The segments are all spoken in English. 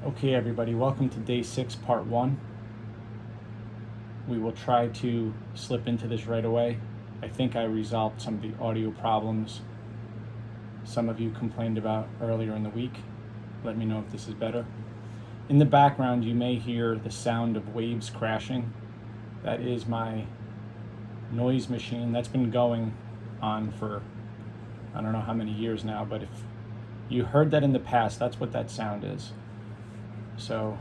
Okay, everybody, welcome to day 6, part 1. We will try to slip into this right away. I think I resolved some of the audio problems some of you complained about earlier in the week. Let me know if this is better. In the background, you may hear the sound of waves crashing. That is my noise machine. That's been going on for I don't know how many years now, but if you heard that in the past, that's what that sound is. So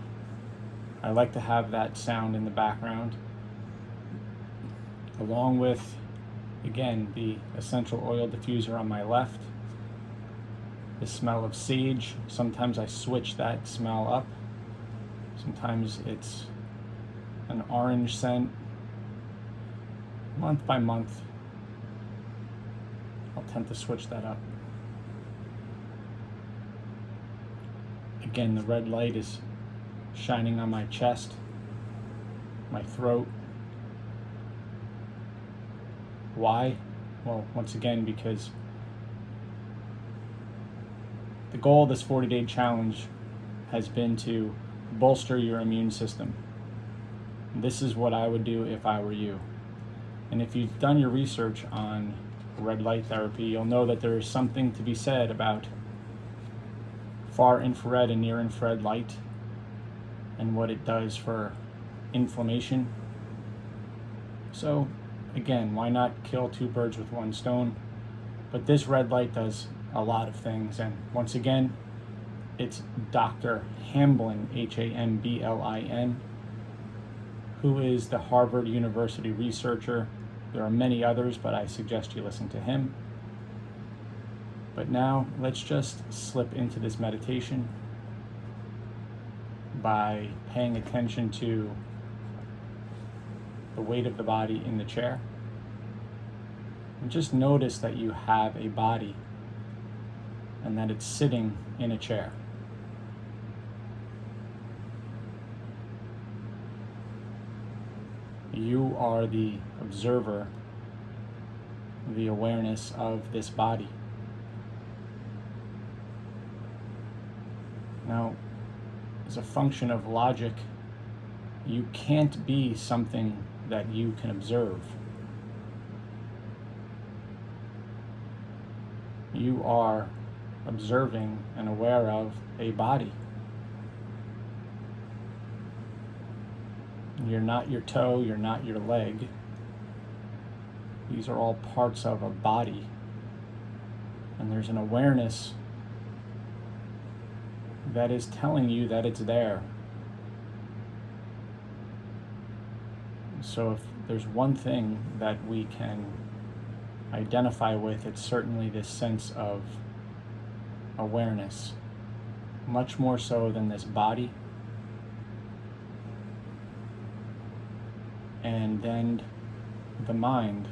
I like to have that sound in the background, along with, again, the essential oil diffuser on my left, the smell of sage. Sometimes I switch that smell up. Sometimes it's an orange scent. Month by month, I'll tend to switch that up. Again, the red light is shining on my chest, my throat. Why? Well, once again, because the goal of this 40-day challenge has been to bolster your immune system. This is what I would do if I were you. And if you've done your research on red light therapy, you'll know that there is something to be said about far infrared and near infrared light and what it does for inflammation. So again, why not kill two birds with one stone? But this red light does a lot of things. And once again, it's Dr. Hamblin, Hamblin, who is the Harvard University researcher. There are many others, but I suggest you listen to him. But now let's just slip into this meditation by paying attention to the weight of the body in the chair. And just notice that you have a body and that it's sitting in a chair. You are the observer, the awareness of this body. Now, as a function of logic, you can't be something that you can observe. You are observing and aware of a body. You're not your toe, you're not your leg. These are all parts of a body. And there's an awareness that is telling you that it's there. So if there's one thing that we can identify with, it's certainly this sense of awareness, much more so than this body. And then the mind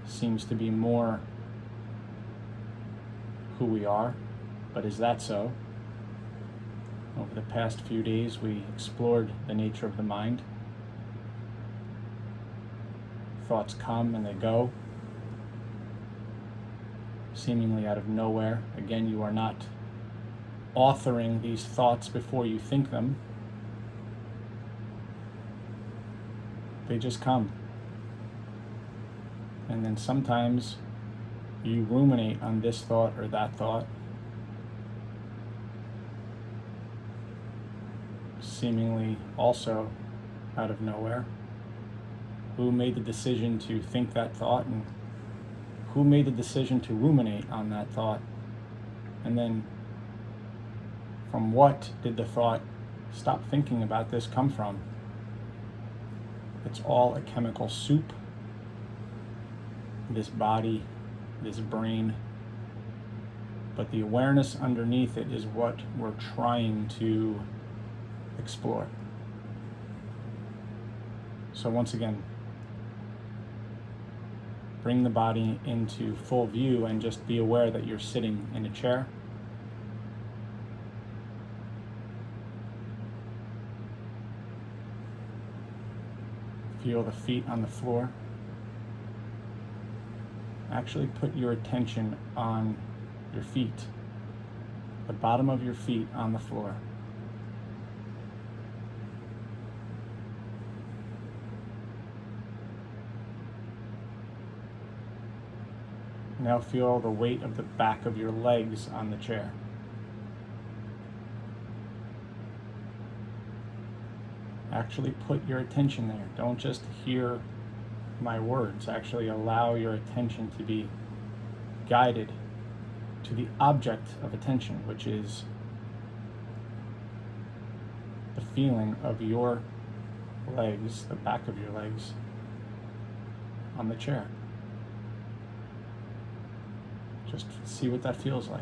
seems to be more who we are. But is that so? Over the past few days, we explored the nature of the mind. Thoughts come and they go, seemingly out of nowhere. Again, you are not authoring these thoughts before you think them. They just come. And then sometimes you ruminate on this thought or that thought, seemingly also out of nowhere. Who made the decision to think that thought, and who made the decision to ruminate on that thought? And then from what did the thought, stop thinking about this, come from? It's all a chemical soup. This body, this brain, but the awareness underneath it is what we're trying to explore. So once again, bring the body into full view and just be aware that you're sitting in a chair. Feel the feet on the floor. Actually put your attention on your feet, the bottom of your feet on the floor. Now feel the weight of the back of your legs on the chair. Actually put your attention there. Don't just hear my words. Actually allow your attention to be guided to the object of attention, which is the feeling of your legs, the back of your legs, on the chair. Just see what that feels like.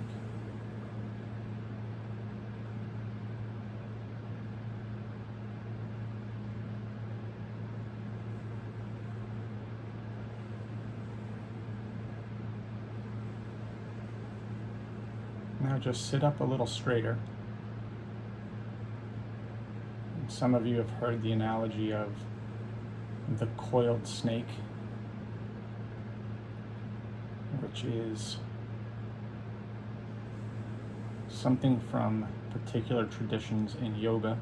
Now just sit up a little straighter. Some of you have heard the analogy of the coiled snake, which is something from particular traditions in yoga.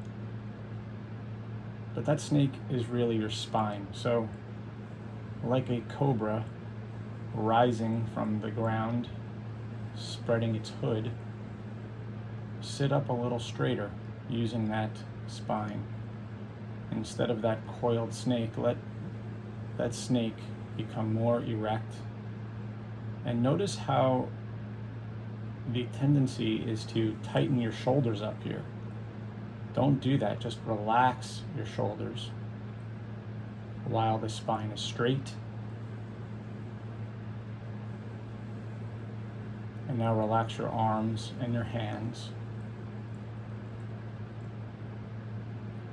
But that snake is really your spine. So, like a cobra rising from the ground, spreading its hood, sit up a little straighter using that spine. Instead of that coiled snake, let that snake become more erect. And notice how the tendency is to tighten your shoulders up here. Don't do that. Just relax your shoulders while the spine is straight. And now relax your arms and your hands.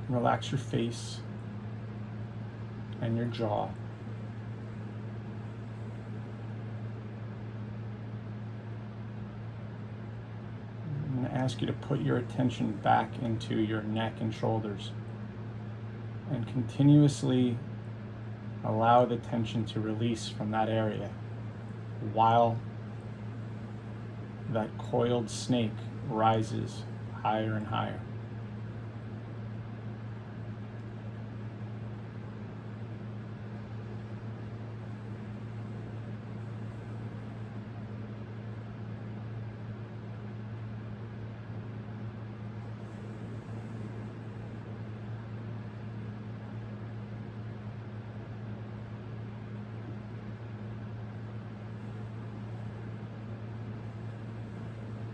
Relax your face and your jaw. I'm going to ask you to put your attention back into your neck and shoulders and continuously allow the tension to release from that area while that coiled snake rises higher and higher.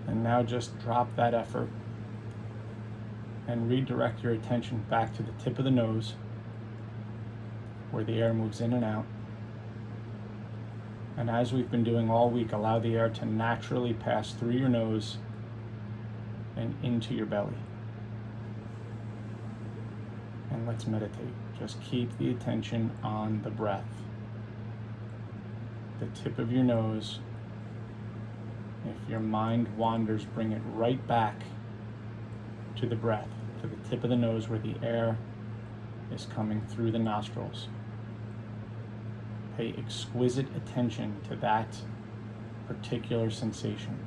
And now just drop that effort and redirect your attention back to the tip of the nose, where the air moves in and out. And as we've been doing all week, allow the air to naturally pass through your nose and into your belly. And let's meditate. Just keep the attention on the breath. The tip of your nose. If your mind wanders, bring it right back to the breath, to the tip of the nose where the air is coming through the nostrils. Pay exquisite attention to that particular sensation.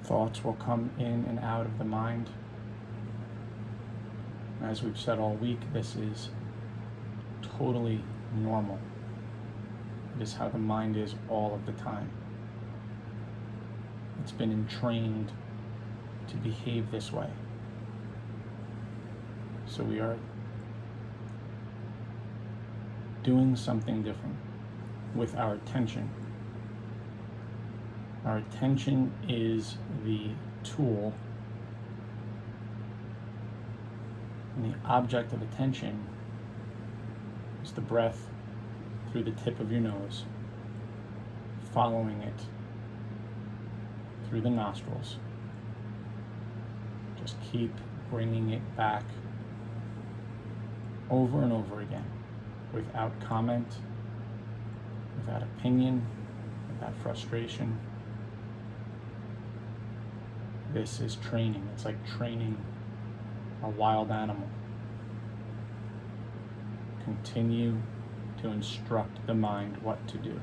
Thoughts will come in and out of the mind. As we've said all week, this is totally normal. It is how the mind is all of the time. It's been entrained to behave this way. So we are doing something different with our attention. Our attention is the tool, and the object of attention is the breath through the tip of your nose, following it through the nostrils, keep bringing it back over and over again, without comment, without opinion, without frustration. This is training. It's like training a wild animal. Continue to instruct the mind what to do.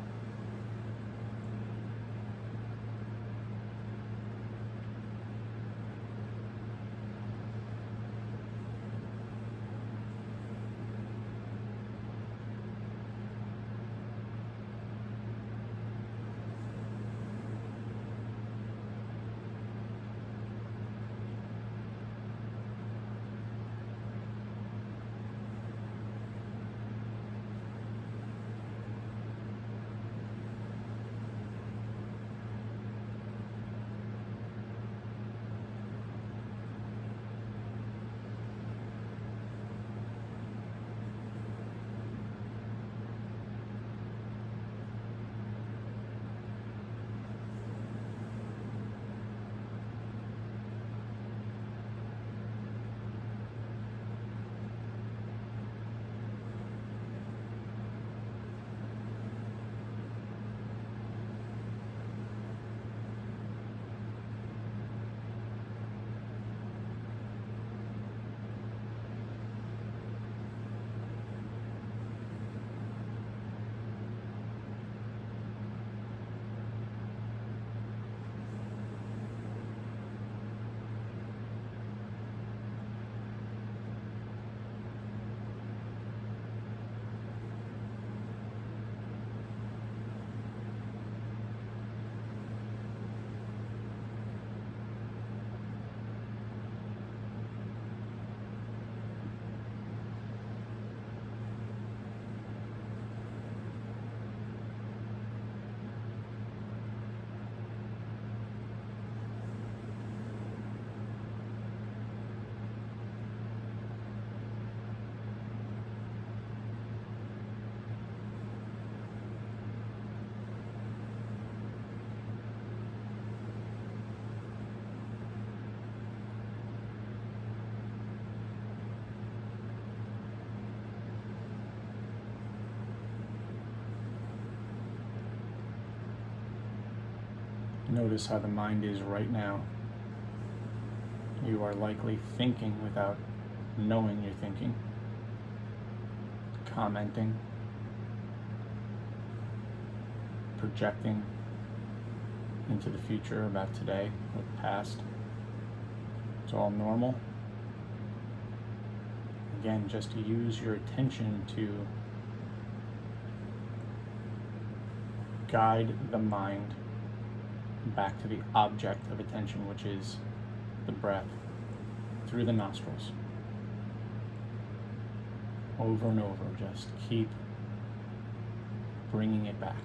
Notice how the mind is right now. You are likely thinking without knowing you're thinking, commenting, projecting into the future about today or the past. It's all normal. Again, just to use your attention to guide the mind back to the object of attention, which is the breath through the nostrils. Over and over, just keep bringing it back.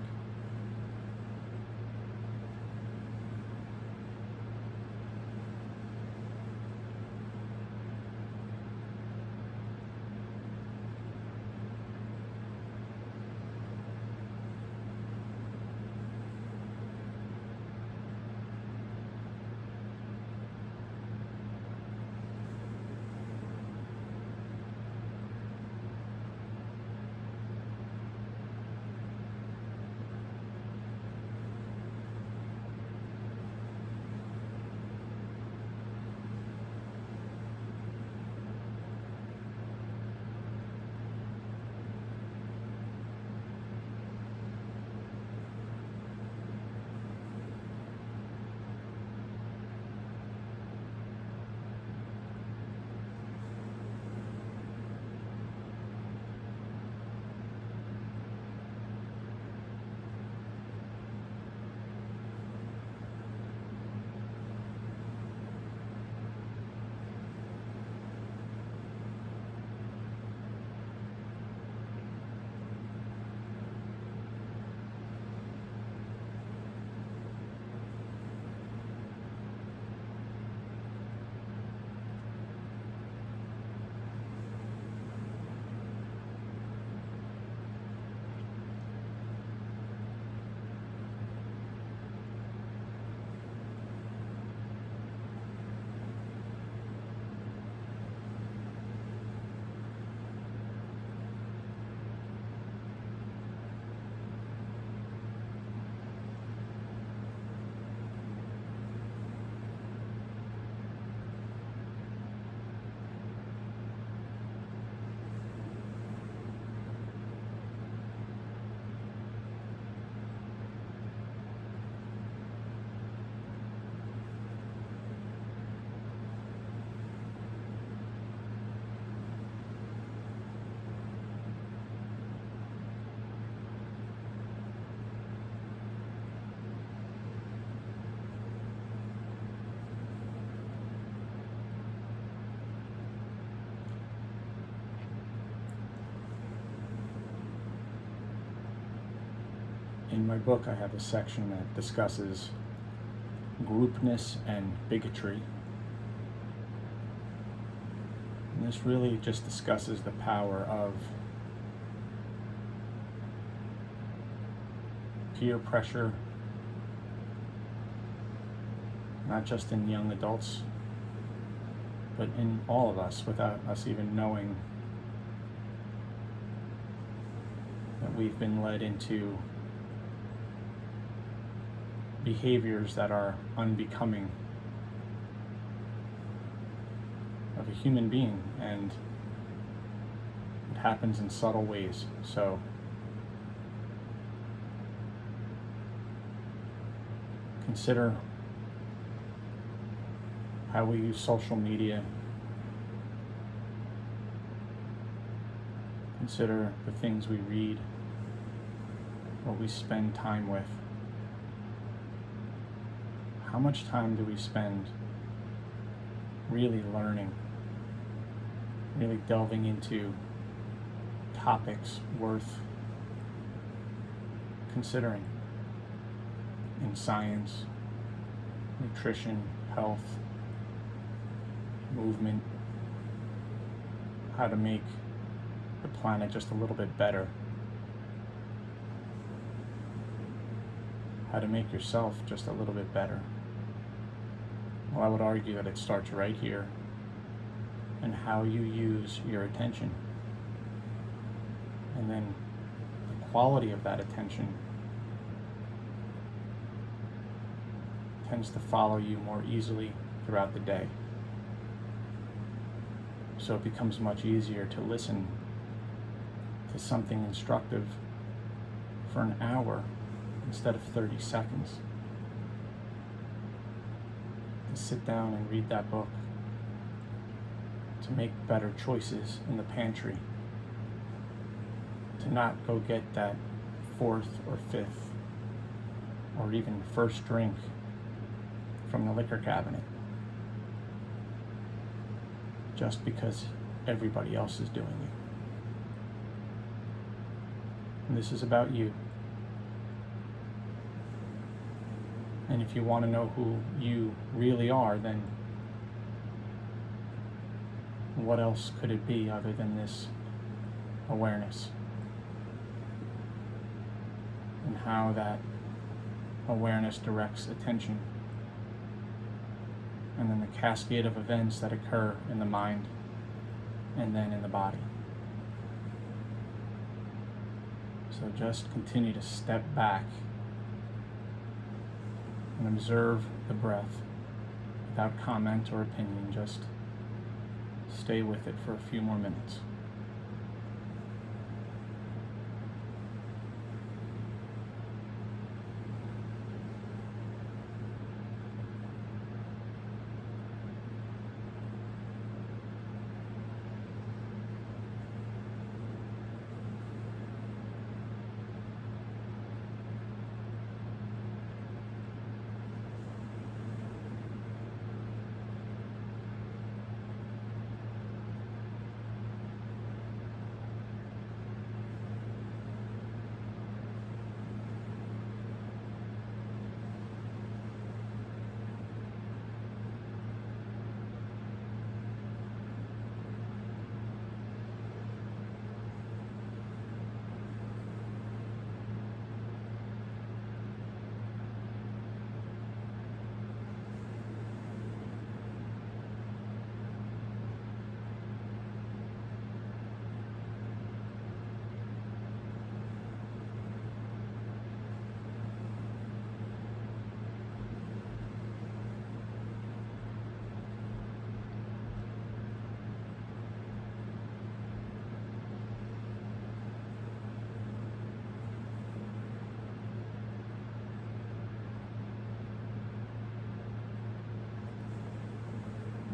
In my book, I have a section that discusses groupness and bigotry. And this really just discusses the power of peer pressure, not just in young adults, but in all of us without us even knowing that we've been led into behaviors that are unbecoming of a human being, and it happens in subtle ways. So consider how we use social media. Consider the things we read, what we spend time with. How much time do we spend really learning, really delving into topics worth considering in science, nutrition, health, movement, how to make the planet just a little bit better, how to make yourself just a little bit better? Well, I would argue that it starts right here, and how you use your attention, and then the quality of that attention tends to follow you more easily throughout the day. So it becomes much easier to listen to something instructive for an hour instead of 30 seconds. To sit down and read that book, to make better choices in the pantry, to not go get that fourth or fifth or even first drink from the liquor cabinet just because everybody else is doing it. And this is about you. And if you want to know who you really are, then what else could it be other than this awareness? And how that awareness directs attention. And then the cascade of events that occur in the mind and then in the body. So just continue to step back and observe the breath without comment or opinion. Just stay with it for a few more minutes.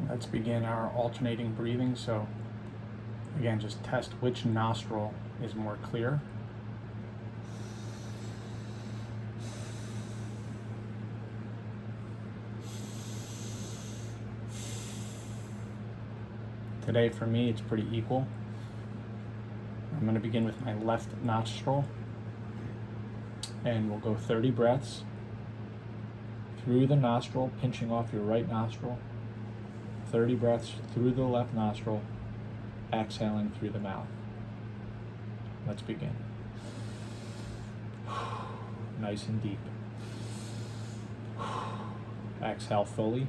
Let's begin our alternating breathing. So again, just test which nostril is more clear. Today for me, it's pretty equal. I'm going to begin with my left nostril. And we'll go 30 breaths through the nostril, pinching off your right nostril. 30 breaths through the left nostril, exhaling through the mouth. Let's begin. Nice and deep. Exhale fully.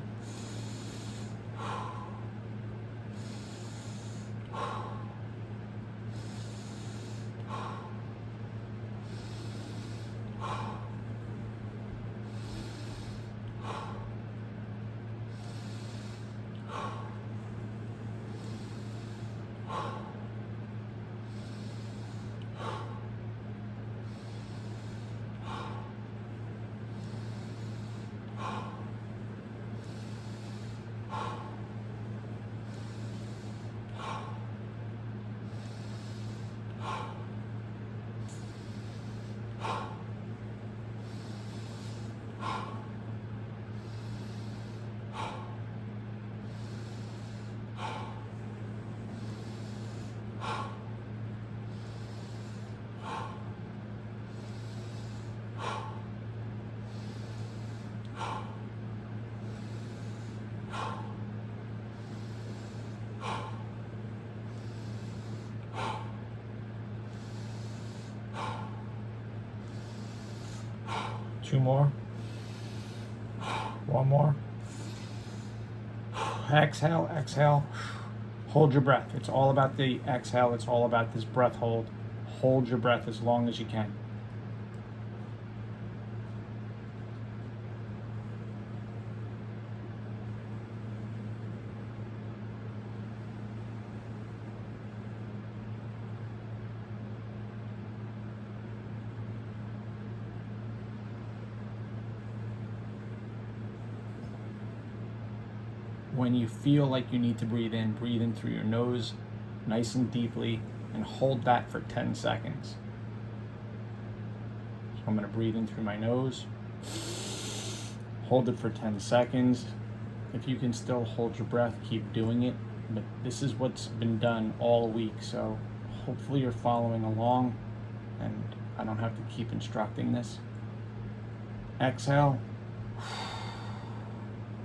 Two more. One more. Exhale, exhale. Hold your breath. It's all about the exhale. It's all about this breath hold. Hold your breath as long as you can. When you feel like you need to breathe in through your nose, nice and deeply, and hold that for 10 seconds. So I'm going to breathe in through my nose, hold it for 10 seconds. If you can still hold your breath, keep doing it. But this is what's been done all week, so hopefully you're following along and I don't have to keep instructing this. Exhale.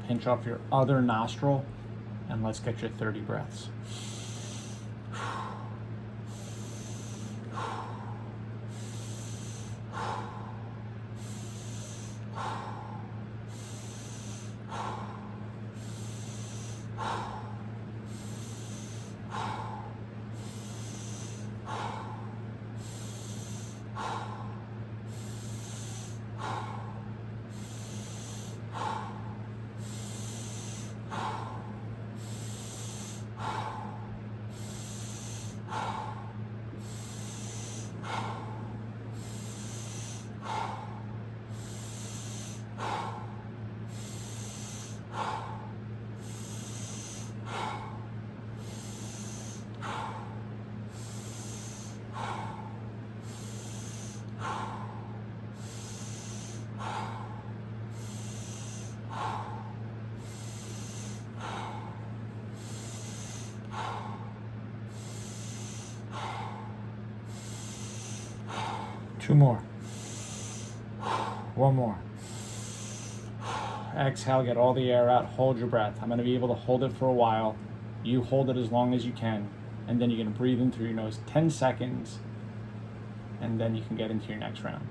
Pinch off your other nostril, and let's get your 30 breaths. Two more. One more. Exhale, get all the air out, hold your breath. I'm going to be able to hold it for a while. You hold it as long as you can, and then you're going to breathe in through your nose 10 seconds, and then you can get into your next round.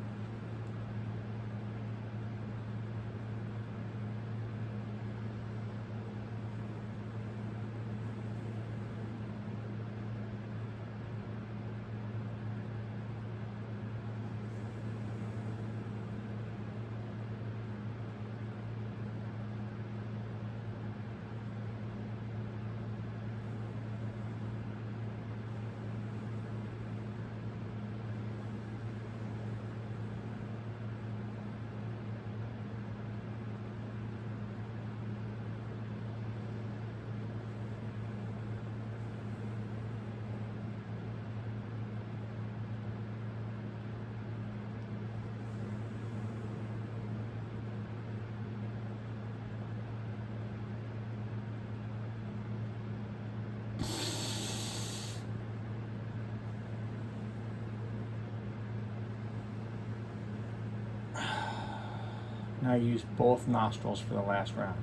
Now use both nostrils for the last round.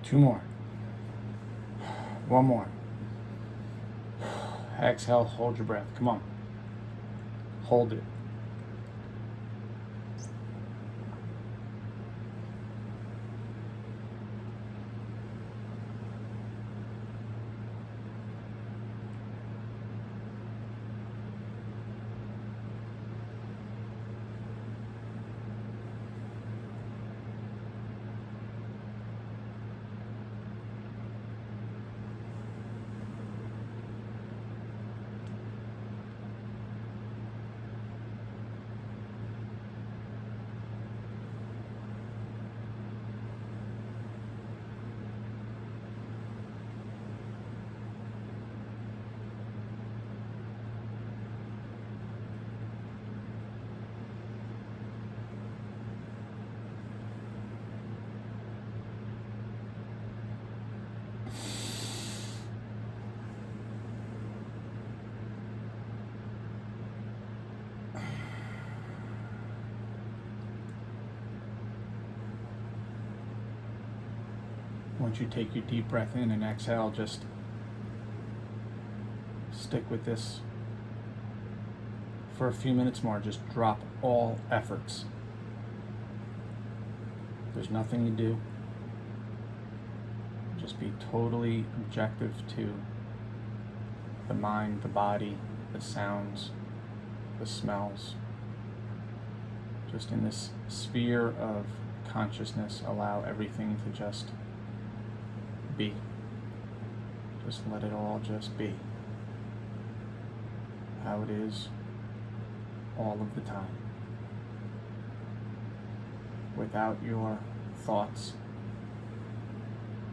Two more. One more. Exhale, hold your breath. Come on. Hold it. Once you take your deep breath in and exhale, just stick with this for a few minutes more. Just drop all efforts. There's nothing to do. Just be totally objective to the mind, the body, the sounds, the smells. Just in this sphere of consciousness, allow everything to just be. Just let it all just be how it is all of the time, without your thoughts,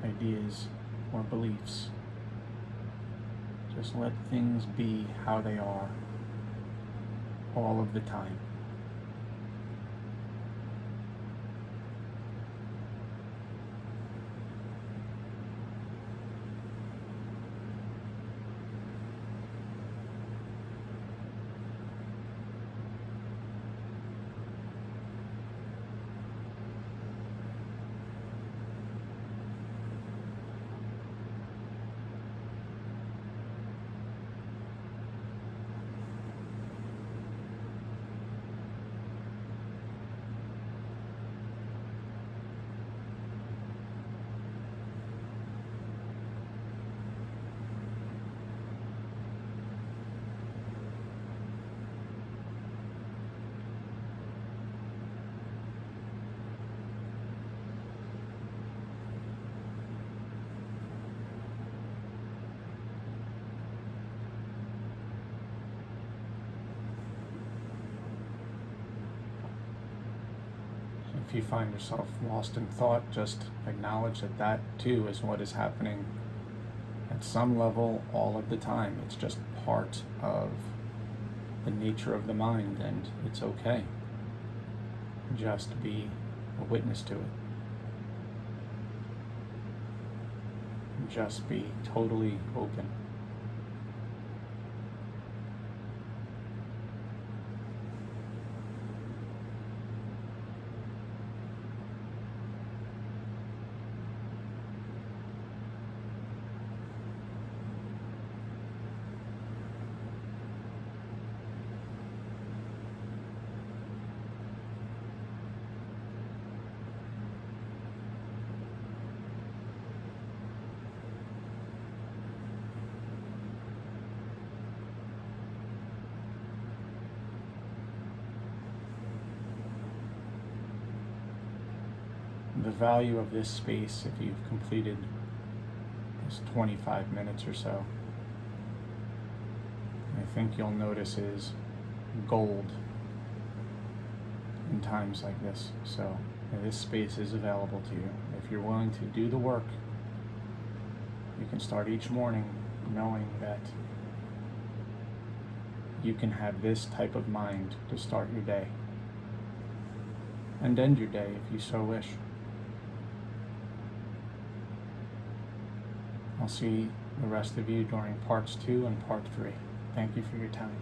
ideas, or beliefs. Just let things be how they are all of the time. If you find yourself lost in thought, just acknowledge that that too is what is happening at some level all of the time. It's just part of the nature of the mind, and it's okay. Just be a witness to it. Just be totally open. The value of this space, if you've completed this 25 minutes or so, I think you'll notice is gold in times like this. So this space is available to you. If you're willing to do the work, you can start each morning knowing that you can have this type of mind to start your day and end your day if you so wish. I'll see the rest of you during parts 2 and part 3. Thank you for your time.